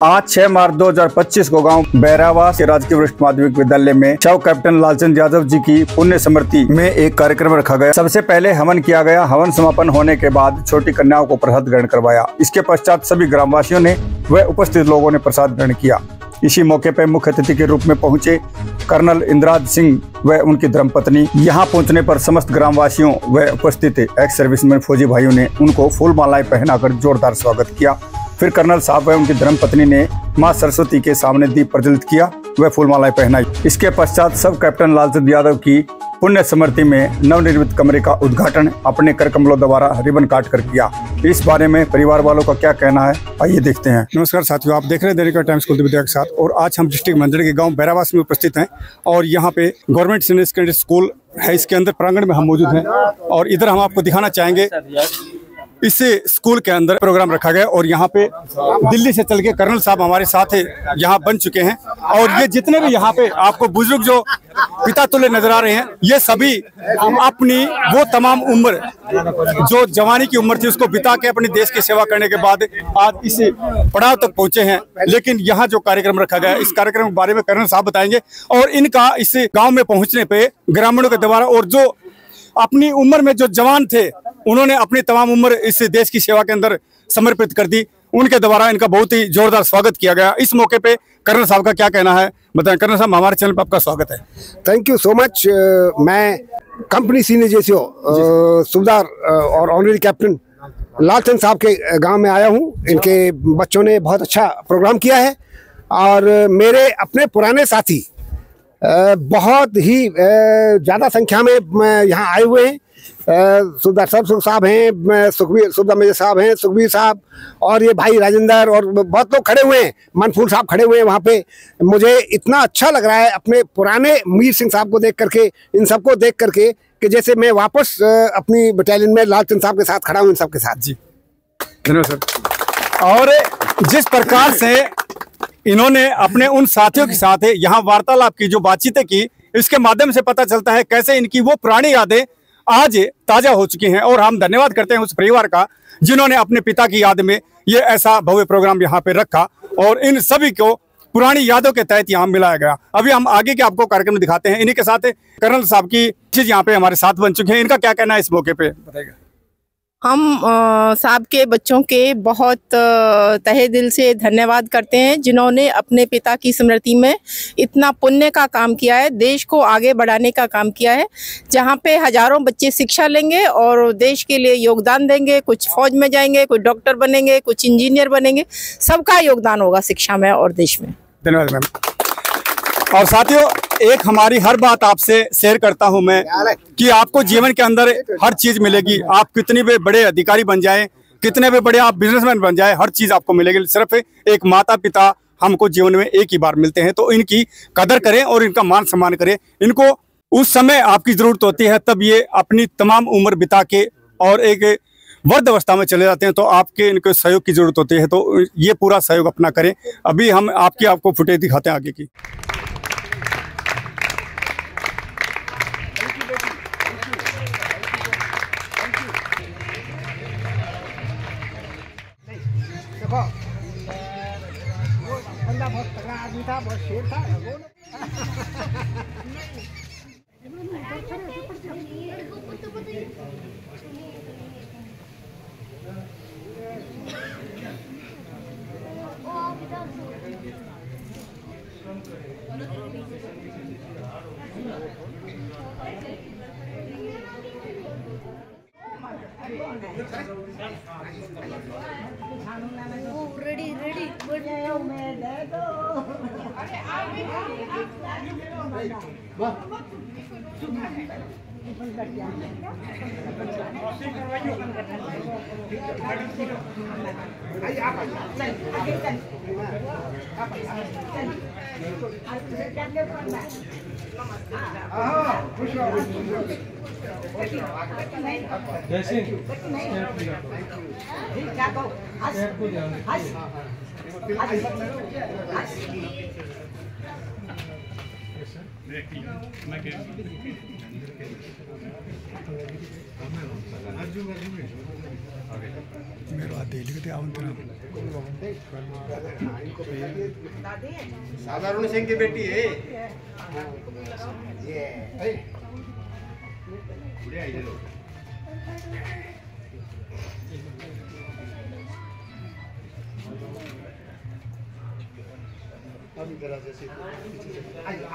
आज 6 मार्च 2025 को गांव बैरावास के राजकीय वरिष्ठ माध्यमिक विद्यालय में शव कैप्टन लालचंद यादव जी की पुण्य स्मृति में एक कार्यक्रम रखा गया। सबसे पहले हवन किया गया। हवन समापन होने के बाद छोटी कन्याओं को प्रसाद ग्रहण करवाया। इसके पश्चात सभी ग्रामवासियों ने व उपस्थित लोगों ने प्रसाद ग्रहण किया। इसी मौके पर मुख्य अतिथि के रूप में पहुंचे कर्नल इंद्राज सिंह व उनकी धर्मपत्नी। यहां पहुंचने पर समस्त ग्रामवासियों व उपस्थित एक्स सर्विसमैन फौजी भाइयों ने उनको फूल मालाएं पहनाकर जोरदार स्वागत किया। फिर कर्नल साहब व उनकी धर्मपत्नी ने मां सरस्वती के सामने दीप प्रज्वलित किया व फूलमालाएं पहनाई। इसके पश्चात सब कैप्टन लालचंद यादव की पुण्य स्मृति में नवनिर्मित कमरे का उद्घाटन अपने कर कमलों द्वारा रिबन काट कर किया। इस बारे में परिवार वालों का क्या कहना है, आइए देखते हैं। नमस्कार साथियों, आप देख रहे हैं दैनिक टाइम्स स्कूल विद्या के साथ। और आज हम डिस्ट्रिक्ट मंदसौर के गांव बैरावास में उपस्थित हैं और यहाँ पे गवर्नमेंट सीनियर सेकेंडरी स्कूल है। इसके अंदर प्रांगण में हम मौजूद हैं और इधर हम आपको दिखाना चाहेंगे इस स्कूल के अंदर प्रोग्राम रखा गया। और यहाँ पे दिल्ली से चल के कर्नल साहब हमारे साथ यहाँ बन चुके हैं। और ये जितने भी यहाँ पे आपको बुजुर्ग जो पिता तुल्य नजर आ रहे हैं, ये सभी अपनी वो तमाम उम्र जो जवानी की उम्र थी उसको बिता के अपने देश की सेवा करने के बाद आज इस पड़ाव तक पहुंचे हैं। लेकिन यहाँ जो कार्यक्रम रखा गया, इस कार्यक्रम के बारे में कर्नल साहब बताएंगे। और इनका इस गाँव में पहुंचने पे ग्रामीणों के द्वारा और जो अपनी उम्र में जो जवान थे उन्होंने अपनी तमाम उम्र इस देश की सेवा के अंदर समर्पित कर दी, उनके द्वारा इनका बहुत ही जोरदार स्वागत किया गया। इस मौके पे कर्नल साहब का क्या कहना है बताएं। कर्नल साहब, हमारे चैनल पर आपका स्वागत है। Thank you so much. मैं कंपनी सीनियर जेसीओ सूबेदार और ऑनरेरी कैप्टन लालचंद साहब के गांव में आया हूं। इनके बच्चों ने बहुत अच्छा प्रोग्राम किया है और मेरे अपने पुराने साथी बहुत ही ज़्यादा संख्या में यहाँ आए हुए हैं। सूबेदार साहब हैं, सूबेदार मेजर साहब हैं, सुखबीर साहब और ये भाई राजेंद्र और बहुत लोग खड़े हुए हैं। मनफूल साहब खड़े हुए हैं वहाँ पे। मुझे इतना अच्छा लग रहा है अपने पुराने मीर सिंह साहब को देख करके, इन सबको देख करके कि जैसे मैं वापस अपनी बटालियन में लालचंद साहब के साथ खड़ा हूँ, इन सब के साथ। जी धन्यवाद सर। और जिस प्रकार से इन्होंने अपने उन साथियों के साथ यहाँ वार्तालाप की, जो बातचीतें की, इसके माध्यम से पता चलता है कैसे इनकी वो पुरानी यादें आज ताजा हो चुकी हैं। और हम धन्यवाद करते हैं उस परिवार का जिन्होंने अपने पिता की याद में ये ऐसा भव्य प्रोग्राम यहाँ पे रखा और इन सभी को पुरानी यादों के तहत यहाँ मिलाया गया। अभी हम आगे के आपको कार्यक्रम दिखाते हैं। इन्हीं के साथ कर्नल साहब की चीज यहाँ पे हमारे साथ बन चुके हैं। इनका क्या कहना है इस मौके पे बताइएगा। हम साहब के बच्चों के बहुत तहे दिल से धन्यवाद करते हैं जिन्होंने अपने पिता की स्मृति में इतना पुण्य का काम किया है, देश को आगे बढ़ाने का काम किया है, जहां पे हजारों बच्चे शिक्षा लेंगे और देश के लिए योगदान देंगे। कुछ फौज में जाएंगे, कुछ डॉक्टर बनेंगे, कुछ इंजीनियर बनेंगे। सबका योगदान होगा शिक्षा में और देश में। धन्यवाद मैम। और साथियों, एक हमारी हर बात आपसे शेयर करता हूं मैं कि आपको जीवन के अंदर हर चीज मिलेगी। आप कितने भी बड़े अधिकारी बन जाएं, कितने भी बड़े आप बिजनेसमैन बन जाएं, हर चीज आपको मिलेगी। सिर्फ एक माता पिता हमको जीवन में एक ही बार मिलते हैं, तो इनकी कदर करें और इनका मान सम्मान करें। इनको उस समय आपकी जरूरत होती है, तब ये अपनी तमाम उम्र बिता के और एक वृद्ध अवस्था में चले जाते हैं, तो आपके इनको सहयोग की जरूरत होती है। तो ये पूरा सहयोग अपना करें। अभी हम आपको फुटेज दिखाते हैं आगे की। देखो, वो बंदा बहुत तगड़ा आदमी था, बहुत शेर था। रेडी साधारण सिंह की बेटी है।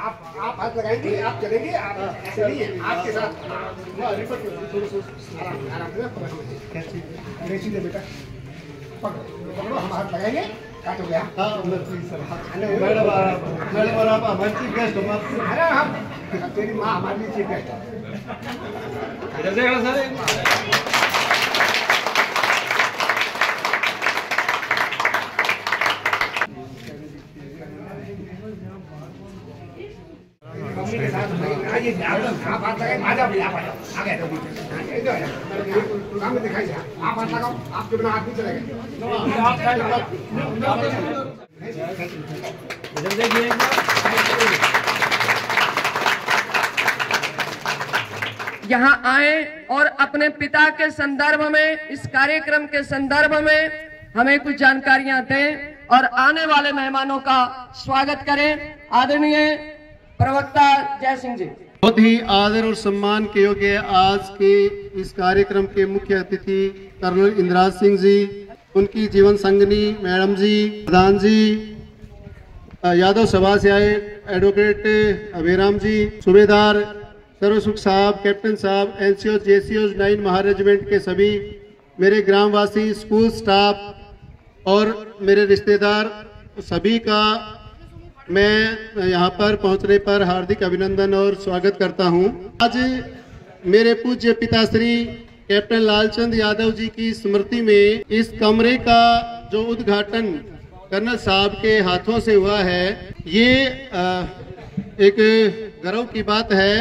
आप हाथ लगाएंगे, आप चलेंगे, आप चलिए आपके साथ बेटा पकड़ो, हम हाथ लगाएंगे, काटो गया। मैडम और आप हमारे चीफ गेस्ट हो। अरे हम तेरी माँ हमारी चीफ गेस्ट है। आप हाथ लगाए, आ जाओ, आप आ गए काम में दिखाई दे। आप हाथ लगाओ, आपके बिना हाथ नहीं चलेगा। यहाँ आए और अपने पिता के संदर्भ में, इस कार्यक्रम के संदर्भ में हमें कुछ जानकारियां दें और आने वाले मेहमानों का स्वागत करें। आदरणीय प्रवक्ता जय सिंह जी। बहुत ही आदर और सम्मान के योग्य आज के इस कार्यक्रम के मुख्य अतिथि कर्नल इंद्राज सिंह जी, उनकी जीवन संगनी मैडम जी, प्रधान जी, यादव सभा से आए एडवोकेट अभिराम जी, सूबेदार सर्वसुख साहब, कैप्टन साहब, एनसीओ जेसीओ 9 महारेजिमेंट के सभी मेरे ग्रामवासी, स्कूल स्टाफ और मेरे रिश्तेदार सभी का मैं यहाँ पर पहुँचने पर हार्दिक अभिनंदन और स्वागत करता हूँ। आज मेरे पूज्य पिताश्री कैप्टन लालचंद यादव जी की स्मृति में इस कमरे का जो उद्घाटन कर्नल साहब के हाथों से हुआ है, ये एक गर्व की बात है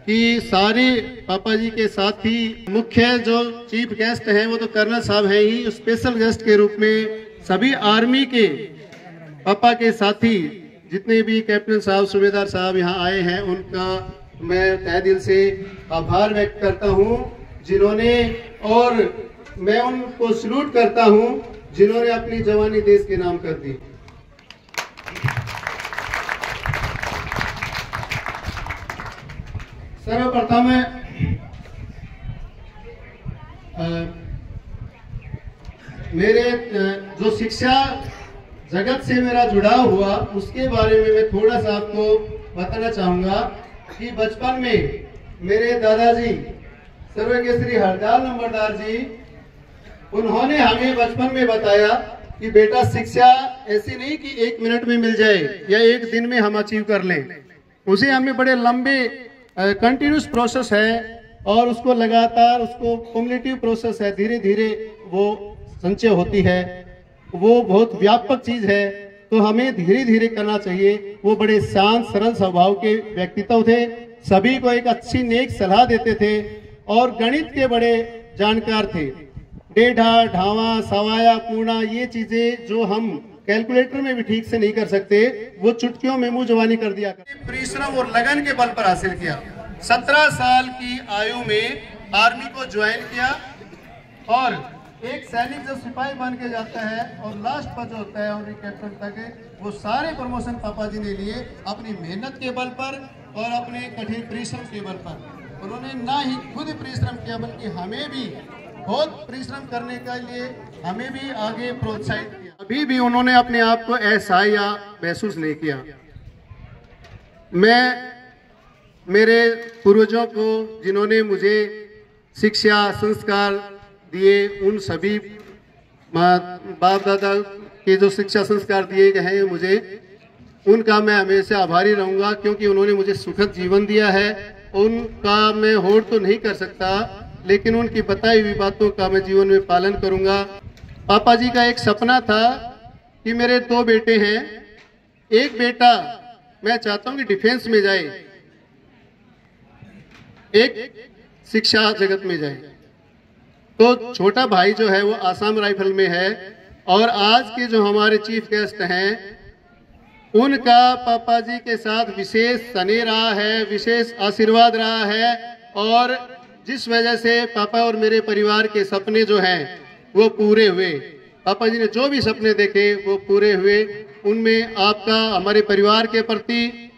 कि सारे पापा जी के साथ ही मुख्य जो चीफ गेस्ट हैं वो तो कर्नल साहब हैं ही, स्पेशल गेस्ट के रूप में सभी आर्मी के पापा के साथी जितने भी कैप्टन साहब, सूबेदार साहब यहाँ आए हैं, उनका मैं तहे दिल से आभार व्यक्त करता हूँ जिन्होंने, और मैं उनको सल्यूट करता हूँ जिन्होंने अपनी जवानी देश के नाम कर दी। सर्वप्रथम मेरे जो शिक्षा जगत से मेरा जुड़ाव हुआ उसके बारे में मैं थोड़ा सा आपको बताना चाहूंगा कि बचपन में मेरे दादाजी सर्वज्ञ श्री हरदाल नंबरदार जी, उन्होंने हमें बचपन में बताया कि बेटा शिक्षा ऐसी नहीं कि 1 मिनट में मिल जाए या 1 दिन में हम अचीव कर लें, उसे हमें बड़े लंबे कंटिन्यूस प्रोसेस है और उसको लगातार, उसको कम्युनिटिव प्रोसेस है, धीरे धीरे वो संचय होती है, वो बहुत व्यापक चीज है, तो हमें धीरे धीरे करना चाहिए। वो बड़े शांत सरल स्वभाव के व्यक्तित्व थे, सभी को एक अच्छी नेक सलाह देते थे और गणित के बड़े जानकार थे। डेढ़ा, ढावा, सवाया, पूर्णा, ये चीजें जो हम कैलकुलेटर में भी ठीक से नहीं कर सकते, वो चुटकियों में मुंह जवानी कर दिया। परिश्रम और लगन के बल पर हासिल किया। 17 साल की आयु में आर्मी को ज्वाइन किया और एक सैनिक जब सिपाही बन के जाता है और लास्ट पर जो होता है ऑनरी कैप्टन तक, वो सारे प्रमोशन पापा जी ने लिए अपनी मेहनत के बल पर और अपने कठिन परिश्रम के बल पर। उन्होंने ना ही खुद परिश्रम किया बल्कि हमें भी बहुत परिश्रम करने के लिए हमें भी आगे प्रोत्साहित किया। अभी भी उन्होंने अपने आप को ऐसा या महसूस नहीं किया। मैं मेरे पूर्वजों को जिन्होंने मुझे शिक्षा संस्कार दिए, उन सभी बाप दादा के जो शिक्षा संस्कार दिए गए हैं मुझे, उनका मैं हमेशा आभारी रहूंगा क्योंकि उन्होंने मुझे सुखद जीवन दिया है। उनका मैं होड़ तो नहीं कर सकता, लेकिन उनकी बताई हुई बातों का मैं जीवन में पालन करूंगा। पापा जी का एक सपना था कि मेरे 2 बेटे हैं, एक बेटा मैं चाहता हूं कि डिफेंस में जाए, एक शिक्षा जगत में जाए। तो छोटा भाई जो है वो आसाम राइफल में है और आज के जो हमारे चीफ गेस्ट हैं उनका पापा जी के साथ विशेष स्नेह रहा है, विशेष आशीर्वाद रहा है, और जिस वजह से पापा और मेरे परिवार के सपने जो हैं वो पूरे हुए। पापा जी ने जो भी सपने देखे वो पूरे हुए। उनमें आपका हमारे परिवार के प्रति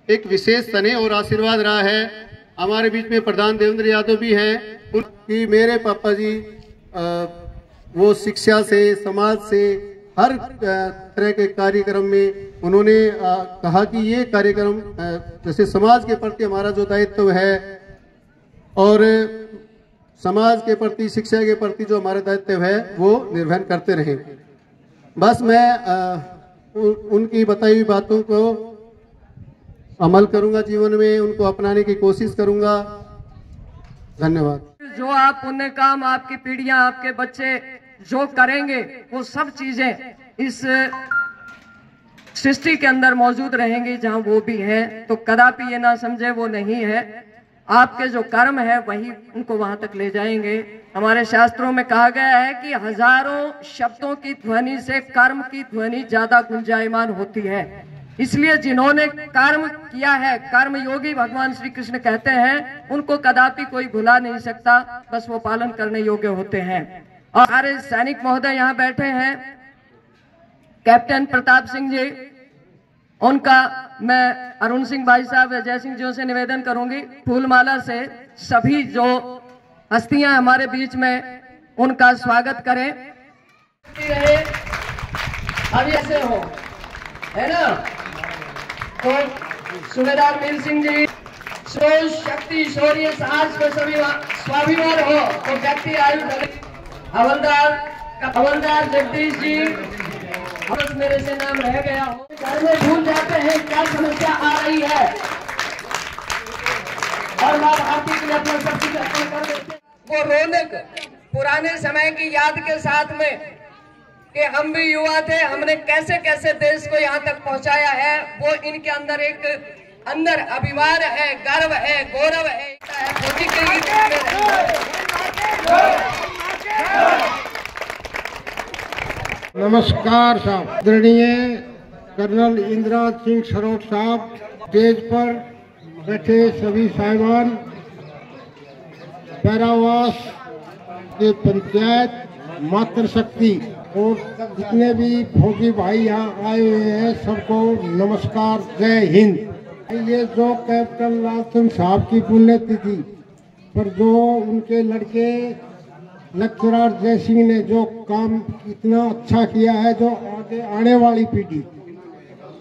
एक विशेष स्नेह और आशीर्वाद रहा है। हमारे बीच में प्रधान देवेंद्र यादव भी हैं। उनकी मेरे पापा जी वो शिक्षा से, समाज से, हर तरह के कार्यक्रम में उन्होंने कहा कि ये कार्यक्रम जैसे समाज के प्रति हमारा जो दायित्व है और समाज के प्रति, शिक्षा के प्रति जो हमारा दायित्व है वो निर्वहन करते रहे। बस मैं उनकी बताई हुई बातों को अमल करूंगा, जीवन में उनको अपनाने की कोशिश करूंगा। धन्यवाद। जो आप पुण्य काम, आपकी पीढ़ियां, आपके बच्चे जो करेंगे वो सब चीजें इस सृष्टि के अंदर मौजूद रहेंगी जहां वो भी है। तो कदापि ये ना समझे वो नहीं है। आपके जो कर्म है वही उनको वहां तक ले जाएंगे। हमारे शास्त्रों में कहा गया है कि हजारों शब्दों की ध्वनि से कर्म की ध्वनि ज्यादा गुंजायमान होती है। इसलिए जिन्होंने कर्म किया है, कर्म योगी भगवान श्री कृष्ण कहते हैं, उनको कदापि कोई भुला नहीं सकता, बस वो पालन करने योग्य होते हैं। और हमारे सैनिक महोदय यहाँ बैठे हैं, कैप्टन प्रताप सिंह जी, उनका मैं अरुण सिंह भाई साहब, अजय सिंह जी से निवेदन करूंगी फूलमाला से सभी जो हस्तियां हमारे बीच में उनका स्वागत करें। अब ऐसे हो, है ना? तो सूबेदार मीर सिंह जी, शक्ति, शौर्य, साहस को सभी स्वाभिमान हो तो व्यक्ति आयु। हवलदार जगदीश जी, बस मेरे से नाम रह गया हो, घर में भूल जाते हैं क्या समस्या आ रही है और लाभार्थी के लिए अपना सब चीज अर्पण कर देते। वो रौनक पुराने समय की याद के साथ में कि हम भी युवा थे, हमने कैसे कैसे देश को यहाँ तक पहुँचाया है, वो इनके अंदर एक अभिमान है, गर्व है, गौरव है। नमस्कार साहब। आदरणीय कर्नल इंद्रनाथ सिंह सरोट साहब, स्टेज पर बैठे सभी साहिबान, पैरावास के पंचायत, मातृशक्ति और जितने भी फौजी भाई यहाँ आए हुए हैं सबको नमस्कार, जय हिंद। ये जो कैप्टन लालचंद साहब की पुण्यतिथि पर जो उनके लड़के लेक्चरर जय सिंह ने जो काम इतना अच्छा किया है, जो आगे आने वाली पीढ़ी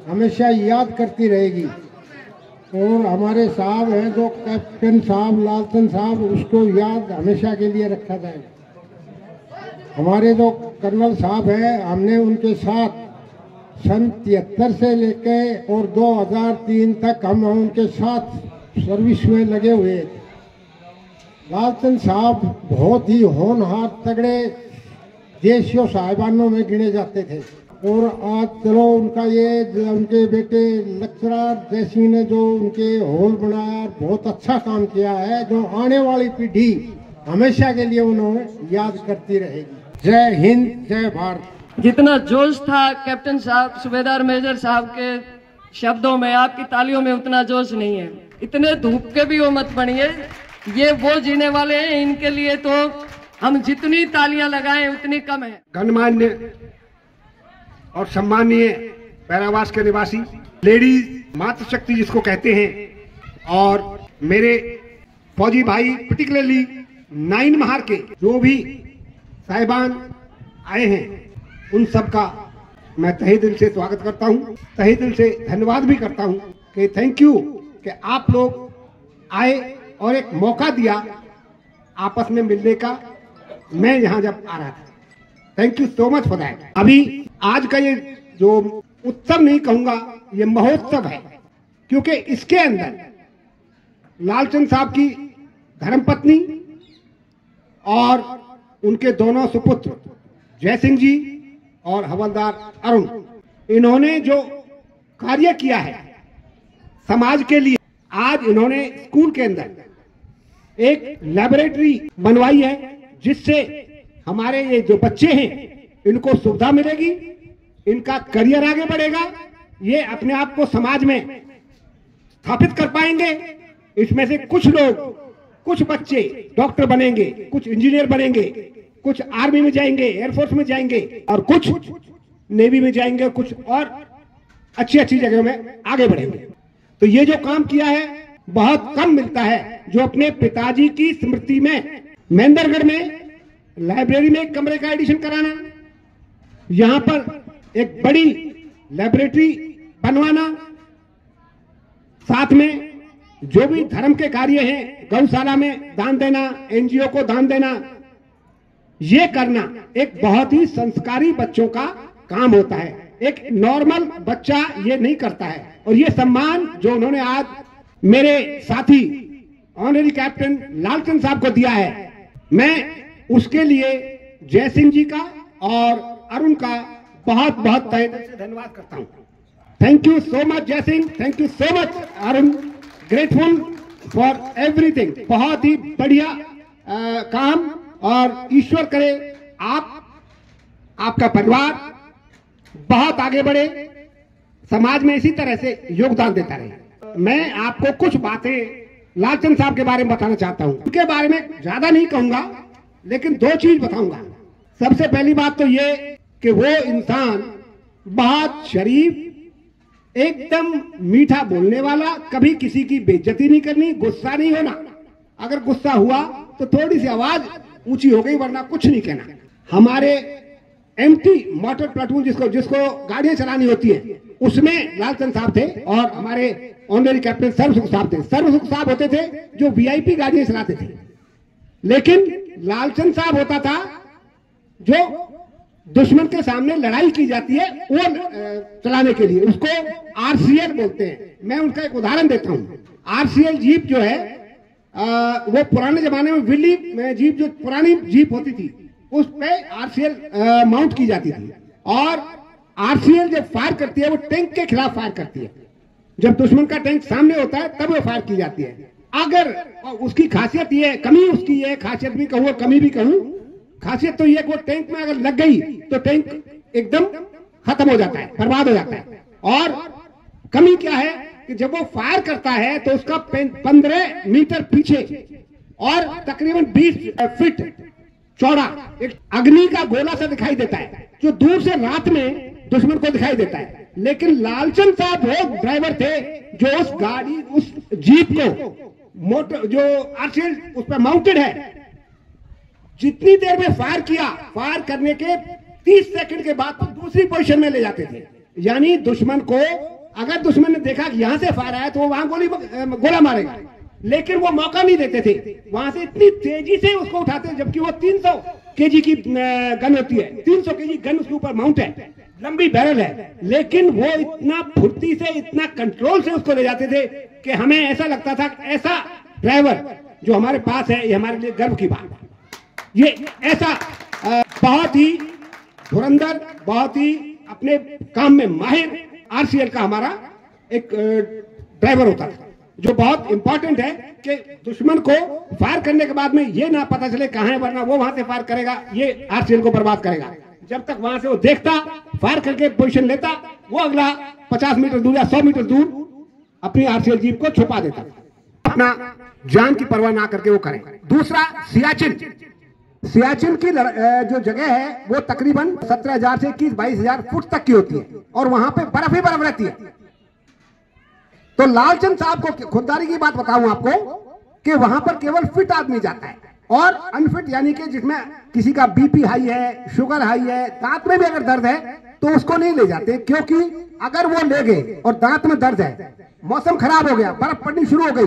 हमेशा याद करती रहेगी। और हमारे साहब हैं जो कैप्टन साहब लालचंद साहब, उसको याद हमेशा के लिए रखा जाएगा। हमारे जो कर्नल साहब हैं, हमने उनके साथ सन 73 से लेके और 2003 तक हम उनके साथ सर्विस में लगे हुए थे। लालचंद साहब बहुत ही होनहार, तगड़े देशियों साहिबानों में गिने जाते थे। और आज चलो उनका ये उनके बेटे लेक्चरर जय सिंह ने जो उनके हॉल बनाया, बहुत अच्छा काम किया है, जो आने वाली पीढ़ी हमेशा के लिए उन्होंने याद करती रहेगी। जय हिंद, जय भारत। जितना जोश था कैप्टन साहब, सूबेदार मेजर साहब के शब्दों में, आपकी तालियों में उतना जोश नहीं है। इतने धूप के भी वो मत बनिए, ये वो जीने वाले हैं, इनके लिए तो हम जितनी तालियां लगाएं उतनी कम है। गणमान्य और सम्मानीय पैरावास के निवासी, लेडीज मातृशक्ति जिसको कहते हैं, और मेरे फौजी भाई, पर्टिकुलरली 9 महार के जो भी साहिबान आए हैं, उन सब का मैं तहे दिल से स्वागत करता हूं, तहे दिल से धन्यवाद भी करता हूं कि थैंक यू कि आप लोग आए और एक मौका दिया आपस में मिलने का। मैं यहाँ जब आ रहा था, thank you so much for that. अभी आज का ये जो उत्सव नहीं कहूंगा, ये महोत्सव है, क्योंकि इसके अंदर लालचंद साहब की धर्मपत्नी और उनके दोनों सुपुत्र जय सिंह जी और हवलदार अरुण, इन्होंने जो कार्य किया है समाज के लिए, आज इन्होंने स्कूल के अंदर एक लैबोरेटरी बनवाई है, जिससे हमारे ये जो बच्चे हैं इनको सुविधा मिलेगी, इनका करियर आगे बढ़ेगा, ये अपने आप को समाज में स्थापित कर पाएंगे। इसमें से कुछ लोग, कुछ बच्चे डॉक्टर बनेंगे, कुछ इंजीनियर बनेंगे, कुछ आर्मी में जाएंगे, एयरफोर्स में जाएंगे, और कुछ नेवी में जाएंगे, कुछ और अच्छी अच्छी जगहों में आगे बढ़ेंगे। तो ये जो काम किया है बहुत कम मिलता है, जो अपने पिताजी की स्मृति में महेंद्रगढ़ में लाइब्रेरी में एक कमरे का एडिशन कराना, यहाँ पर एक बड़ी लेबोरेटरी बनवाना, साथ में जो भी धर्म के कार्य हैं, गौशाला में दान देना, एनजीओ को दान देना, ये करना एक बहुत ही संस्कारी बच्चों का काम होता है। एक नॉर्मल बच्चा ये नहीं करता है। और ये सम्मान जो उन्होंने आज मेरे साथी ऑनरी कैप्टन लालचंद साहब को दिया है, मैं उसके लिए जय सिंह जी का और अरुण का बहुत बहुत तहे दिल से धन्यवाद करता हूं। थैंक यू सो मच जय Singh, thank you so much Arun, grateful for everything. बहुत ही बढ़िया काम, और ईश्वर करे आपका परिवार बहुत आगे बढ़े, समाज में इसी तरह से योगदान देता रहे। मैं आपको कुछ बातें लालचंद साहब के बारे में बताना चाहता हूं। उनके बारे में ज्यादा नहीं कहूंगा, लेकिन दो चीज बताऊंगा। सबसे पहली बात तो ये कि वो इंसान बहुत शरीफ, एकदम मीठा बोलने वाला, कभी किसी की बेइज्जती नहीं करनी, गुस्सा नहीं होना। अगर गुस्सा हुआ तो थोड़ी सी आवाज ऊंची हो गई, वरना कुछ नहीं कहना। हमारे एमटी मोटर प्लाटून जिसको गाड़ियां चलानी होती है, उसमें लालचंद साहब थे, और हमारे ऑनरी कैप्टन सर्वसुख साहब थे। सर्वसुख साहब होते थे जो वीआईपी गाड़ियां चलाते थे, लेकिन लालचंद साहब होता था जो दुश्मन के सामने लड़ाई की जाती है वो चलाने के लिए, उसको आरसीएल बोलते हैं। मैं उनका एक उदाहरण देता हूं। आरसीएल जीप जो है वो पुराने जमाने में विली में जीप, जो पुरानी जीप होती थी, उस पे आरसीएल माउंट की जाती थी। और आरसीएल जब फायर करती है वो टैंक के खिलाफ फायर करती है। जब दुश्मन का टैंक सामने होता है तब वो फायर की जाती है। अगर उसकी खासियत ये, कमी उसकी ये, खासियत भी कहूँ कमी भी कहूँ, खासियत तो ये कि वो टैंक में अगर लग गई तो टैंक एकदम खत्म हो जाता है, बर्बाद हो जाता है। और कमी क्या है कि जब वो फायर करता है तो उसका 15 मीटर पीछे और तकरीबन 20 फीट चौड़ा एक अग्नि का गोला सा दिखाई देता है, जो दूर से रात में दुश्मन को दिखाई देता है। लेकिन लालचंद साहब वो ड्राइवर थे जो उस गाड़ी, उस जीप को, मोटर जो आरसीएल उस पर माउंटेड है, जितनी देर में फायर किया, फायर करने के 30 सेकंड के बाद तो दूसरी पोजीशन में ले जाते थे। यानी दुश्मन को, अगर दुश्मन ने देखा कि यहां से फायर आया तो वो वहां गोला मारेगा, लेकिन वो मौका नहीं देते थे। वहां से इतनी तेजी से उसको उठाते, जबकि वो 300 केजी की गन होती है, 300 केजी गन उसके ऊपर माउंट है, लंबी बैरल है, लेकिन वो इतना फुर्ती से, इतना कंट्रोल से उसको ले जाते थे कि हमें ऐसा लगता था, ऐसा ड्राइवर जो हमारे पास है ये हमारे लिए गर्व की बात। ये ऐसा बहुत ही धुरंधर, बहुत ही अपने काम में माहिर आरसीएल का हमारा एक ड्राइवर होता था, जो बहुत इंपॉर्टेंट है कि दुश्मन को फायर करने के बाद में ये ना पता चले कहां है, वरना वो वहां से फायर करेगा, ये आरसीएल को बर्बाद करेगा। जब तक वहां से वो देखता, फायर करके पोजीशन लेता, वो अगला 50 मीटर दूर या 100 मीटर दूर अपनी आरसीएल जीप को छुपा देता। अपना जान की परवाह ना करके वो करें। दूसरा, सियाचिन की जो जगह है वो तकरीबन 17,000 से 21-22,000 फुट तक की होती है, और वहां पे बर्फ ही बर्फ रहती है। तो लालचंद साहब को खुददारी की बात बताऊं आपको कि वहां पर केवल फिट आदमी जाता है, और अनफिट यानी कि जिसमें किसी का बीपी हाई है, शुगर हाई है, दांत में भी अगर दर्द है तो उसको नहीं ले जाते, क्योंकि अगर वो ले गए और दांत में दर्द है, मौसम खराब हो गया, बर्फ पड़नी शुरू हो गई,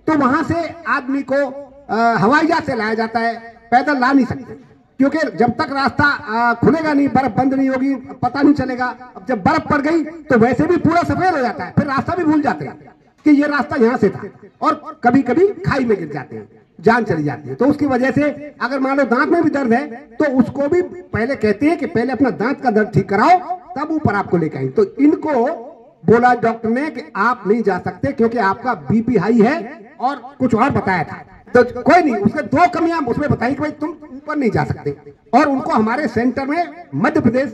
तो वहां से आदमी को हवाई जहाज से लाया जाता है, पैदल ला नहीं सकते, क्योंकि जब तक रास्ता खुलेगा नहीं, बर्फ बंद नहीं होगी, पता नहीं चलेगा। अब जब बर्फ पड़ गई तो वैसे भी पूरा सफेद हो जाता है, फिर रास्ता भी भूल जाते हैं कि ये रास्ता यहाँ से था, और कभी कभी खाई में गिर जाते हैं, जान चली जाती है। तो उसकी वजह से अगर मान लो दांत में भी दर्द है तो उसको भी पहले कहते हैं कि पहले अपना दांत का दर्द ठीक कराओ, तब ऊपर आपको लेकर आए। तो इनको बोला डॉक्टर ने कि आप नहीं जा सकते क्योंकि आपका बीपी हाई है, और कुछ और बताया था। तो कोई नहीं, उसके 2 कमियां उसमें बताई कि भाई तुम ऊपर नहीं जा सकते, और उनको हमारे सेंटर में मध्य प्रदेश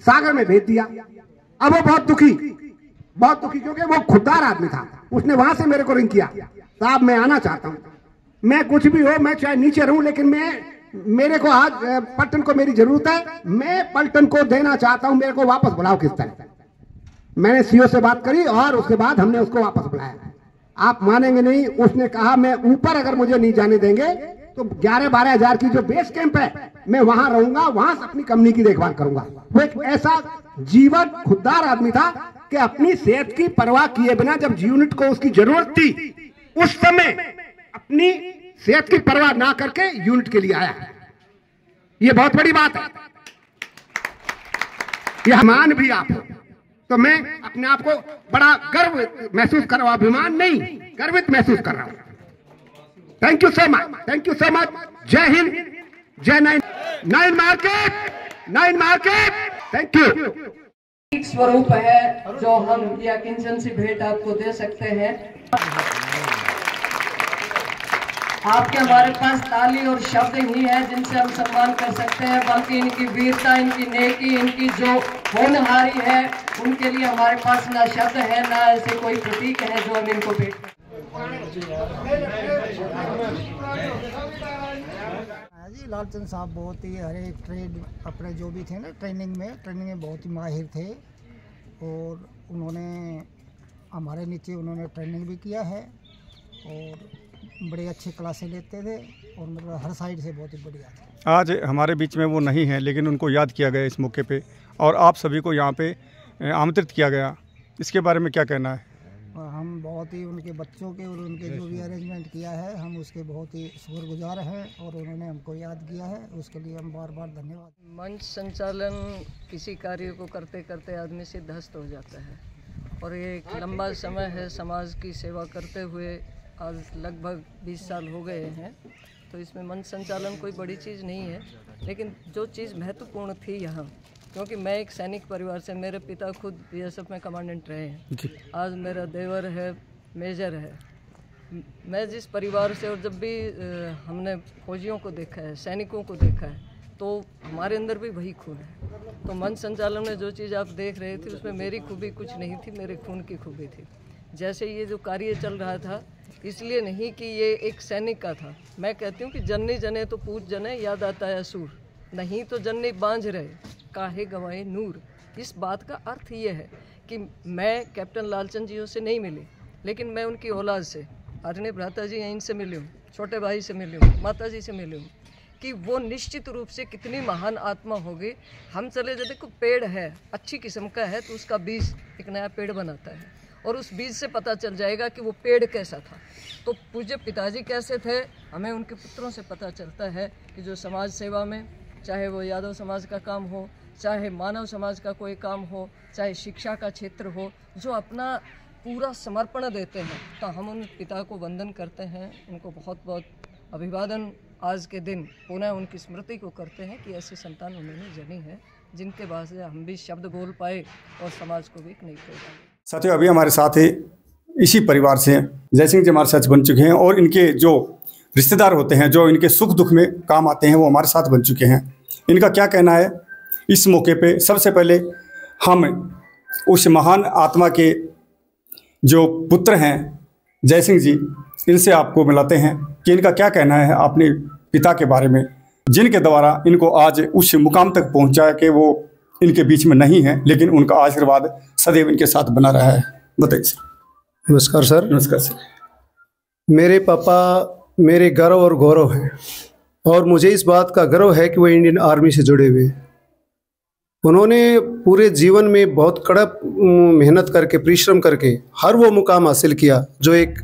सागर में भेज दिया। अब वो बहुत दुखी बहुत दुखी, क्योंकि वो खुददार आदमी था। उसने वहां से मेरे को रिंग किया, साहब मैं आना चाहता हूं, मैं कुछ भी हो, मैं चाहे नीचे रहूं, लेकिन मेरे को आज पलटन को मेरी जरूरत है, मैं पलटन को देना चाहता हूं, मेरे को वापस बुलाओ किस तरह। मैंने सीओ से बात करी और उसके बाद हमने उसको वापस बुलाया। आप मानेंगे नहीं, उसने कहा मैं ऊपर अगर मुझे नहीं जाने देंगे तो 11-12 हजार की जो बेस कैंप है मैं वहां रहूंगा, वहां से अपनी कंपनी की देखभाल करूंगा। वो एक ऐसा जीवन खुददार आदमी था कि अपनी सेहत की परवाह किए बिना, जब यूनिट को उसकी जरूरत थी उस समय अपनी सेहत की परवाह ना करके यूनिट के लिए आया। ये बहुत बड़ी बात है, ये मान भी आप हो। तो मैं अपने आप को बड़ा गर्व महसूस कर रहा हूं, अभिमान नहीं, गर्वित महसूस कर रहा हूं। Thank you so much, thank you so much. जय हिंद, जय नाइन मार्केट, थैंक यू। एक स्वरूप है जो हम या किंचन सी भेंट आपको दे सकते हैं। आपके हमारे पास ताली और शब्द ही है जिनसे हम सम्मान कर सकते हैं, बल्कि इनकी वीरता, इनकी नेकी, इनकी जो होनहारी है, उनके लिए हमारे पास ना शब्द है, ना ऐसे कोई प्रतीक है जो हम इनको भेंट करें। जी लालचंद साहब बहुत ही हर एक ट्रेड अपने जो भी थे ना ट्रेनिंग में बहुत ही माहिर थे, और उन्होंने हमारे नीचे उन्होंने ट्रेनिंग भी किया है और बड़े अच्छे क्लासें लेते थे, और मतलब हर साइड से बहुत ही बढ़िया थे। आज हमारे बीच में वो नहीं है, लेकिन उनको याद किया गया इस मौके पे, और आप सभी को यहाँ पे आमंत्रित किया गया। इसके बारे में क्या कहना है? हम बहुत ही उनके बच्चों के और उनके जो भी अरेंजमेंट किया है, हम उसके बहुत ही शुक्रगुजार हैं, और उन्होंने हमको याद किया है, उसके लिए हम बार बार धन्यवाद। मंच संचालन किसी कार्य को करते करते आदमी सिद्धहस्त हो जाता है, और ये एक लंबा समय है समाज की सेवा करते हुए, आज लगभग 20 साल हो गए हैं। तो इसमें मंच संचालन कोई बड़ी चीज़ नहीं है, लेकिन जो चीज़ महत्वपूर्ण थी यहाँ, क्योंकि मैं एक सैनिक परिवार से, मेरे पिता खुद बीएसएफ में कमांडेंट रहे हैं, आज मेरा देवर है, मेजर है। मैं जिस परिवार से, और जब भी हमने फौजियों को देखा है, सैनिकों को देखा है, तो हमारे अंदर भी वही खून है। तो मंच संचालन में जो चीज़ आप देख रहे थे उसमें मेरी खूबी कुछ नहीं थी, मेरे खून की खूबी थी। जैसे ये जो कार्य चल रहा था, इसलिए नहीं कि ये एक सैनिक का था, मैं कहती हूँ कि जननी जने तो पूछ जने, याद आता है असूर, नहीं तो जननी बांझ रहे, काहे गवाए नूर। इस बात का अर्थ ये है कि मैं कैप्टन लालचंद जी से नहीं मिली, लेकिन मैं उनकी औलाद से, आदरणीय भ्राता जी हैं, इनसे मिली हूँ, छोटे भाई से मिली हूँ, माता जी से मिली हूँ, कि वो निश्चित रूप से कितनी महान आत्मा होगी। हम चले जाते, को पेड़ है अच्छी किस्म का है तो उसका बीज एक नया पेड़ बनाता है, और उस बीज से पता चल जाएगा कि वो पेड़ कैसा था। तो पूज्य पिताजी कैसे थे, हमें उनके पुत्रों से पता चलता है कि जो समाज सेवा में, चाहे वो यादव समाज का काम हो, चाहे मानव समाज का कोई काम हो, चाहे शिक्षा का क्षेत्र हो, जो अपना पूरा समर्पण देते हैं, तो हम उन पिता को वंदन करते हैं, उनको बहुत बहुत अभिवादन। आज के दिन पुनः उनकी स्मृति को करते हैं कि ऐसी संतान उन्होंने जनी है, जिनके बाद से हम भी शब्द बोल पाए और समाज को भी एक नई प्रेरणा। साथियों, अभी हमारे साथ ही इसी परिवार से जय सिंह जी हमारे साथ बन चुके हैं, और इनके जो रिश्तेदार होते हैं, जो इनके सुख दुख में काम आते हैं, वो हमारे साथ बन चुके हैं। इनका क्या कहना है इस मौके पे? सबसे पहले हम उस महान आत्मा के जो पुत्र हैं जय सिंह जी, इनसे आपको मिलाते हैं कि इनका क्या कहना है अपने पिता के बारे में, जिनके द्वारा इनको आज उस मुकाम तक पहुंचा कि वो इनके बीच में नहीं है, लेकिन उनका आशीर्वाद सदैव इनके साथ बना रहा है। बताइए सर। नमस्कार सर। नमस्कार सर। मेरे पापा मेरे गर्व और गौरव हैं, और मुझे इस बात का गर्व है कि वो इंडियन आर्मी से जुड़े हुए। उन्होंने पूरे जीवन में बहुत कड़क मेहनत करके, परिश्रम करके हर वो मुकाम हासिल किया जो एक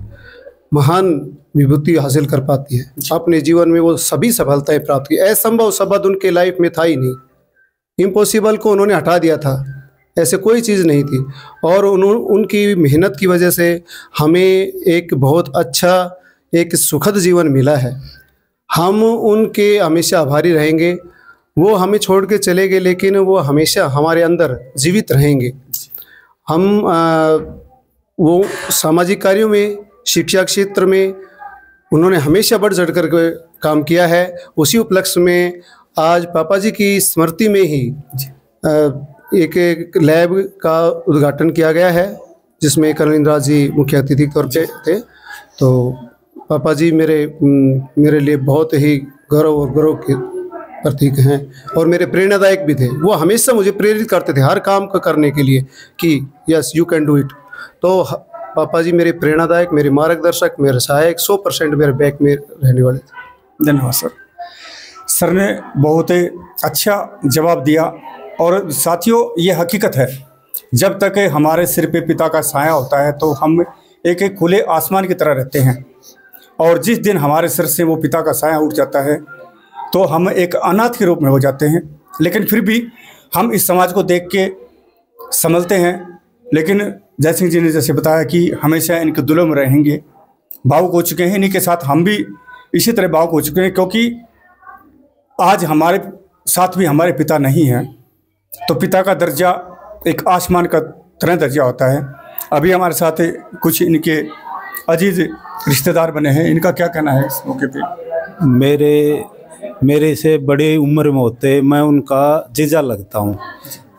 महान विभूति हासिल कर पाती है। अपने जीवन में वो सभी सफलताएं प्राप्त की। असंभव शब्द उनके लाइफ में था ही नहीं, इम्पॉसिबल को उन्होंने हटा दिया था, ऐसे कोई चीज़ नहीं थी। और उनकी मेहनत की वजह से हमें एक बहुत अच्छा, एक सुखद जीवन मिला है। हम उनके हमेशा आभारी रहेंगे। वो हमें छोड़ के चले गए, लेकिन वो हमेशा हमारे अंदर जीवित रहेंगे। हम वो सामाजिक कार्यों में, शिक्षा क्षेत्र में उन्होंने हमेशा बढ़ चढ़ कर काम किया है। उसी उपलक्ष्य में आज पापा जी की स्मृति में ही एक लैब का उद्घाटन किया गया है, जिसमें कर्नल इंदिरा जी मुख्य अतिथि के तौर पे थे। तो पापा जी मेरे लिए बहुत ही गौरव के प्रतीक हैं और मेरे प्रेरणादायक भी थे। वो हमेशा मुझे प्रेरित करते थे हर काम को करने के लिए कि yes you can do it. तो पापा जी मेरे प्रेरणादायक, मेरे मार्गदर्शक, मेरे सहायक, 100% मेरे बैक में रहने वाले थे। धन्यवाद सर। सर ने बहुत ही अच्छा जवाब दिया। और साथियों, ये हकीकत है, जब तक हमारे सिर पे पिता का साया होता है तो हम एक खुले आसमान की तरह रहते हैं, और जिस दिन हमारे सिर से वो पिता का साया उठ जाता है तो हम एक अनाथ के रूप में हो जाते हैं। लेकिन फिर भी हम इस समाज को देख के संभलते हैं। लेकिन जय सिंह जी ने जैसे बताया कि हमेशा इनके दिलों में रहेंगे, भावुक हो चुके हैं। इन्हीं के साथ हम भी इसी तरह भावुक हो चुके हैं, क्योंकि आज हमारे साथ भी हमारे पिता नहीं हैं। तो पिता का दर्जा एक आसमान का तरह दर्जा होता है। अभी हमारे साथ कुछ इनके अजीज रिश्तेदार बने हैं, इनका क्या कहना है इस मौके पे? मेरे से बड़ी उम्र में होते मैं उनका जीजा लगता हूँ।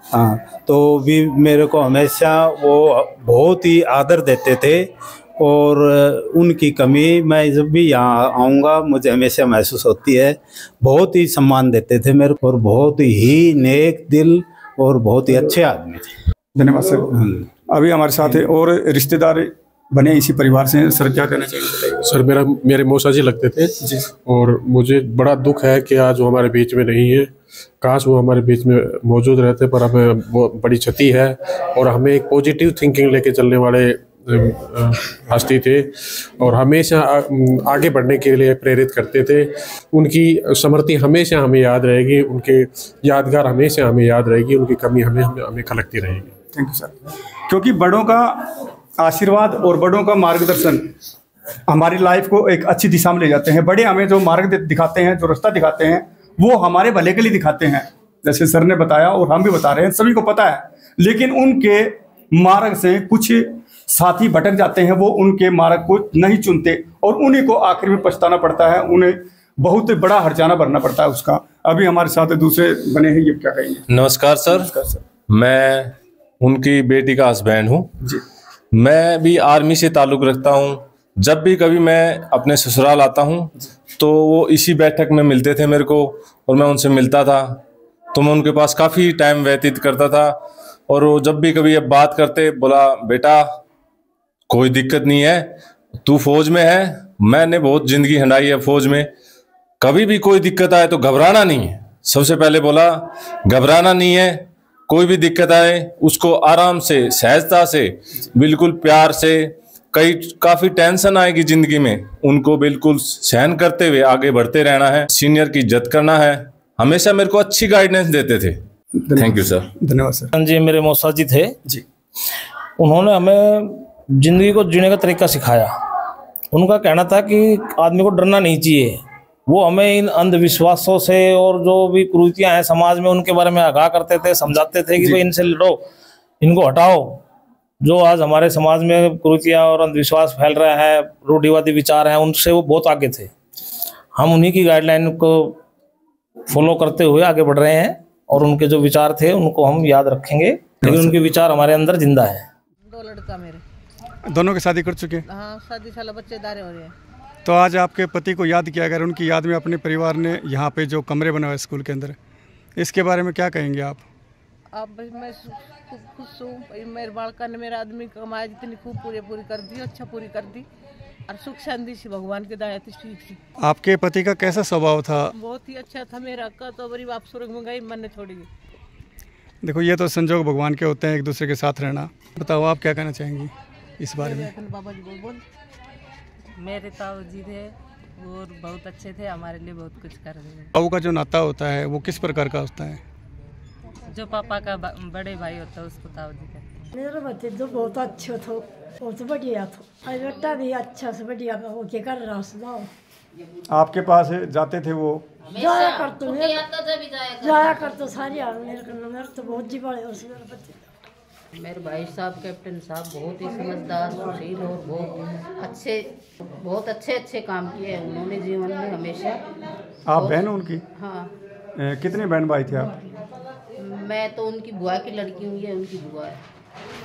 हाँ, तो भी मेरे को हमेशा वो बहुत ही आदर देते थे, और उनकी कमी मैं जब भी यहाँ आऊँगा मुझे हमेशा महसूस होती है। बहुत ही सम्मान देते थे मेरे को, और बहुत ही नेक दिल और बहुत ही अच्छे आदमी थे। धन्यवाद सर। अभी हमारे साथ और रिश्तेदार बने इसी परिवार से। सर क्या कहना चाहिए? सर मेरे मौसा जी लगते थे जी, और मुझे बड़ा दुख है कि आज वो हमारे बीच में नहीं है। काश वो हमारे बीच में मौजूद रहते, पर हमें वो बड़ी क्षति है। और हमें एक पॉजिटिव थिंकिंग लेके चलने वाले हस्ती थे, और हमेशा आगे बढ़ने के लिए प्रेरित करते थे। उनकी स्मृति हमेशा हमें याद रहेगी, उनके यादगार हमेशा हमें याद रहेगी, उनकी कमी हमें खलकती रहेगी। Thank you sir. क्योंकि बड़ों का आशीर्वाद और बड़ों का मार्गदर्शन हमारी लाइफ को एक अच्छी दिशा में ले जाते हैं। बड़े हमें जो मार्ग दिखाते हैं, जो रास्ता दिखाते हैं, वो हमारे भले के लिए दिखाते हैं। जैसे सर ने बताया और हम भी बता रहे हैं, सभी को पता है। लेकिन उनके मार्ग से कुछ साथी भटक जाते हैं, वो उनके मार्ग को नहीं चुनते और उन्हीं को आखिर में पछताना पड़ता है, उन्हें बहुत बड़ा हर्जाना भरना पड़ता है उसका। अभी हमारे साथ दूसरे बने हैं, ये क्या कहेंगे? नमस्कार सर। नमस्कार सर। मैं उनकी बेटी का हस्बैंड हूँ जी। मैं भी आर्मी से ताल्लुक़ रखता हूँ। जब भी कभी मैं अपने ससुराल आता हूँ तो वो इसी बैठक में मिलते थे मेरे को, और मैं उनसे मिलता था तो मैं उनके पास काफ़ी टाइम व्यतीत करता था। और वो जब भी कभी अब बात करते, बोला बेटा कोई दिक्कत नहीं है, तू फौज में है, मैंने बहुत ज़िंदगी हंडाई है फौज में, कभी भी कोई दिक्कत आए तो घबराना नहीं है। सबसे पहले बोला घबराना नहीं है, कोई भी दिक्कत आए उसको आराम से, सहजता से, बिल्कुल प्यार से, काफ़ी टेंशन आएगी ज़िंदगी में, उनको बिल्कुल सहन करते हुए आगे बढ़ते रहना है, सीनियर की इज्जत करना है। हमेशा मेरे को अच्छी गाइडेंस देते थे। Thank you sir. धन्यवाद सर। जी, मेरे मौसा जी थे जी। उन्होंने हमें ज़िंदगी को जीने का तरीका सिखाया। उनका कहना था कि आदमी को डरना नहीं चाहिए। वो हमें इन अंधविश्वासों से और जो भी कुरीतियां हैं समाज में, उनके बारे में आगाह करते थे, समझाते थे कि भाई इनसे लड़ो, इनको हटाओ। जो आज हमारे समाज में कुरीतियां और अंधविश्वास फैल रहा है, रूढ़िवादी विचार हैं, उनसे वो बहुत आगे थे। हम उन्हीं की गाइडलाइन को फॉलो करते हुए आगे बढ़ रहे हैं, और उनके जो विचार थे उनको हम याद रखेंगे, लेकिन उनके विचार हमारे अंदर जिंदा है। 2 लड़का मेरे। दोनों की शादी कर चुके हैं? हाँ, शादी साला बच्चेदार हो रहे हैं। तो आज आपके पति को याद किया गया, उनकी याद में अपने परिवार ने यहाँ पे जो कमरे बनाए स्कूल के अंदर, इसके बारे में क्या कहेंगे आप? अब मैं खुश हूँ। मेरे बालका ने, मेरा आदमी कमाया जितनी खूब पूरी कर दी, अच्छा पूरी कर दी, और सुख शांति से भगवान के दया ठीक थी। आपके पति का कैसा स्वभाव था? बहुत ही अच्छा था। मेरा का तो बड़ी बाप स्वर्ग में गई, मन ने छोड़ी गई। देखो, ये तो संजोग भगवान के होते हैं, एक दूसरे के साथ रहना। बताओ आप क्या कहना चाहेंगी इस बारे में? बाबा जी बोल। मेरे ताऊ जी थे और बहुत अच्छे थे, हमारे लिए बहुत कुछ कर रहे थे। ताऊ का जो नाता होता है वो किस प्रकार का होता है? जो पापा का बड़े भाई होता है उसको ताऊ जी कहते हैं। मेरा भतीजा बहुत अच्छा था, बहुत बढ़िया था, बेटा भी अच्छा से बढ़िया वो क्या कर रहा सुनाओ। आपके पास जाते थे वो? जाया करते सारी मेरे तो बहुत जी बड़े मेरे भाई साहब कैप्टन साहब बहुत ही समझदार, सुशील और बहुत अच्छे काम किए हैं उन्होंने जीवन में हमेशा। आप बहन उनकी? हाँ। कितने बहन भाई थे आप? मैं तो उनकी बुआ की लड़की हूँ, ये उनकी बुआ है।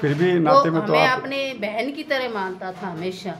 फिर भी नाते में तो हमें आप अपने बहन की तरह मानता था हमेशा।